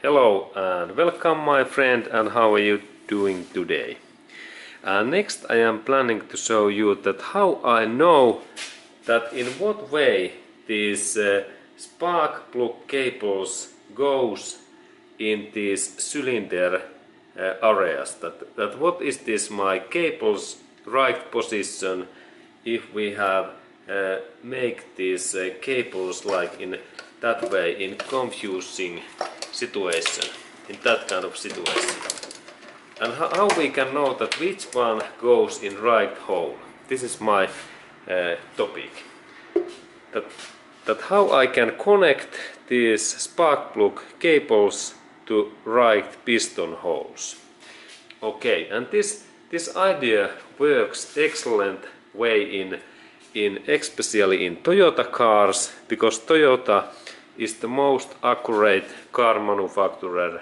Hello and welcome my friend, and how are you doing today? Next I am planning to show you that how I know that in what way these spark plug cables goes in these cylinder areas. That what is this my cable's right position if we have make these cables like in that way in confusing situation, in that kind of situation. And how we can know that which one goes in right hole. This is my topic. That how I can connect these spark plug cables to right piston holes. Okay, and this idea works excellent way in especially in Toyota cars, because Toyota is the most accurate car manufacturer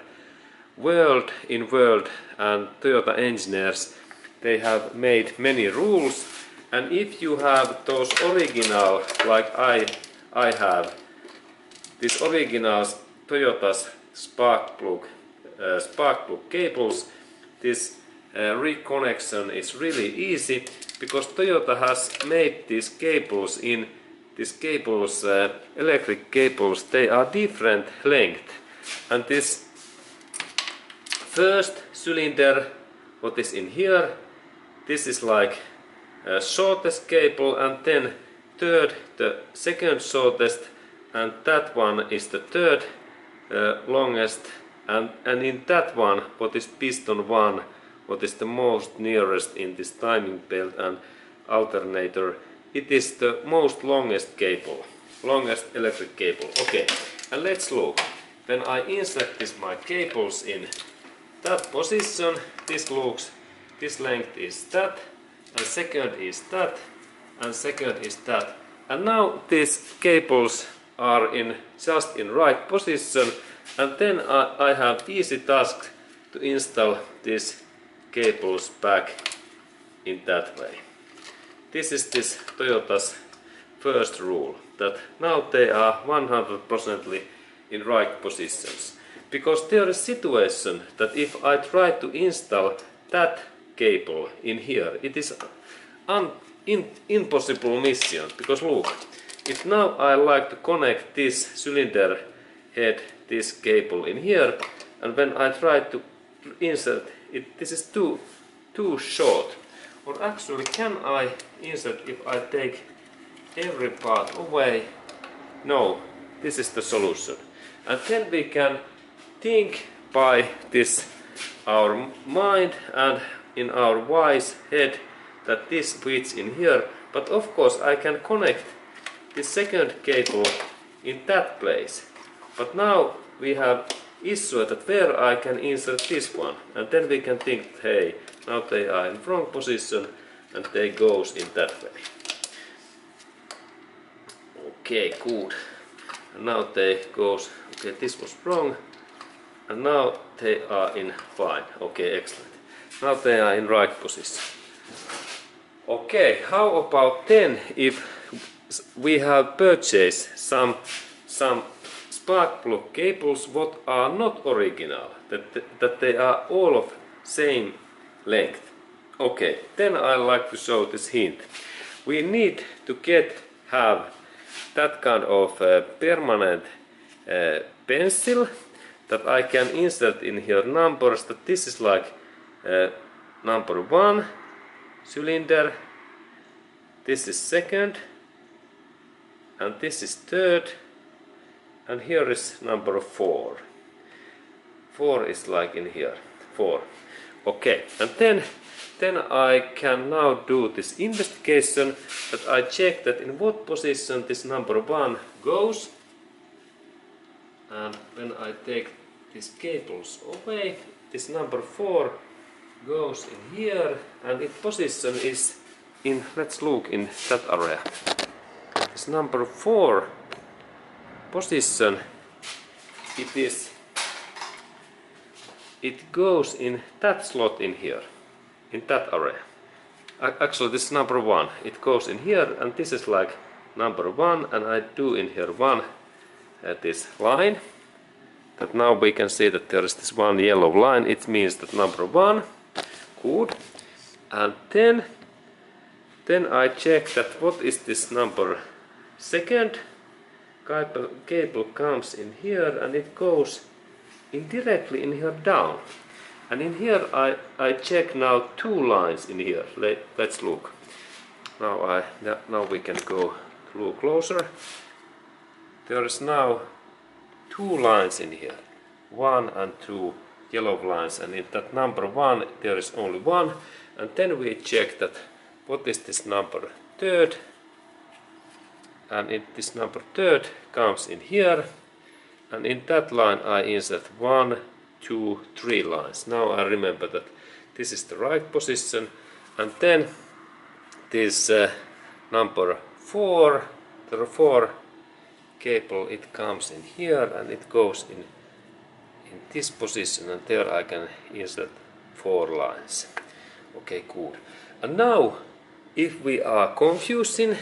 in world, and Toyota engineers, they have made many rules, and if you have those original, like I have, these original Toyota's spark plug cables, this reconnection is really easy, because Toyota has made these cables electric cables, they are different length, and this first cylinder, what is in here, this is like shortest cable, and then the second shortest, and that one is the third longest, and in that one, what is piston 1, what is the most nearest in this timing belt and alternator, it is the most longest cable, longest electric cable. Okay, and let's look. When I insert my cables in that position, this length is that, and second is that, and second is that. And now these cables are just in right position, and then I have easy task to install these cables back in that way. This is this Toyota's first rule, that now they are 100% in right positions. Because there is a situation that if I try to install that cable in here, it is impossible mission. Because look, if now I like to connect this cylinder head, this cable in here, and when I try to insert it, this is too short. Or actually, can I insert if I take every part away? No, this is the solution. And then we can think by this our mind and in our wise head that this fits in here. But of course I can connect the second cable in that place. But now we have issue that where I can insert this one, and then we can think, hey, now they are in wrong position and they goes in that way. Okay, good. And now they goes, okay, this was wrong, and now they are in fine. Okay, excellent. Now they are in right position. Okay, how about then if we have purchased some spark plug cables what are not original, that they are all of same length. Okay, then I like to show this hint. We need to have that kind of permanent pencil that I can insert in here numbers, that this is like number 1 cylinder, this is second, and this is third, and here is number 4. 4 is like in here, 4. Okay, and then I can now do this investigation, that I check that in what position this number 1 goes, and when I take these cables away, this number 4 goes in here, and its position is in, let's look in that area. This number 4 position, it goes in that slot in here, in that area. Actually this is number 1, it goes in here, and this is like number 1, and I do in here 1 this line, that now we can see that there is this one yellow line. It means that number 1. Good. And then I check that what is this number 2. Cable comes in here and it goes directly in here down. And in here I check now 2 lines in here. Let's look. Now we can go a little closer. There is now 2 lines in here. 1 and 2 yellow lines, and in that number 1 there is only 1. And then we check that what is this number 3. And this number 3 comes in here, and in that line I insert 1, 2, 3 lines. Now I remember that this is the right position, and then this number 4, the 4 cable, it comes in here and it goes in this position, and there I can insert 4 lines. Okay, good. And now if we are confusing,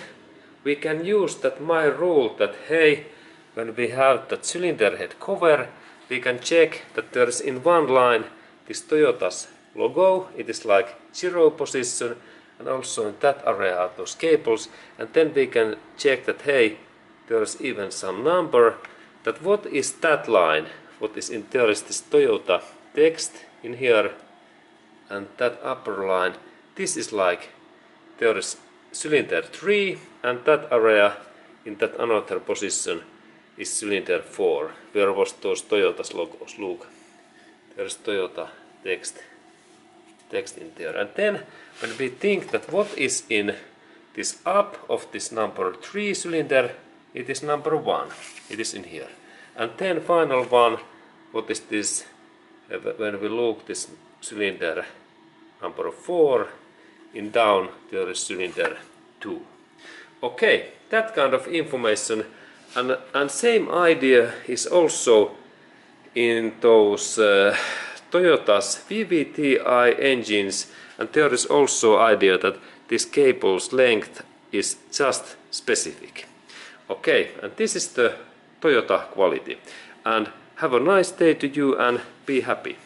we can use that my rule that hey, when we have the cylinder head cover, we can check that there is in one line this Toyota's logo. It is like 0 position, and also in that area are those cables, and then we can check that hey, there is even some number, that what is that line, what is in there is this Toyota text in here, and that upper line, this is like there is cylinder 3, and that area in that another position is cylinder 4, where was those Toyota's logos. Look, there is Toyota text in there. And then when we think that what is in this up of this number 3 cylinder, it is number 1, it is in here. And then final one, what is this, when we look this cylinder number 4, in down there is cylinder 2. Okay, that kind of information, and same idea is also in those Toyota's VVTi engines, and there is also idea that this cable's length is just specific. Okay, and this is the Toyota quality. And have a nice day to you and be happy.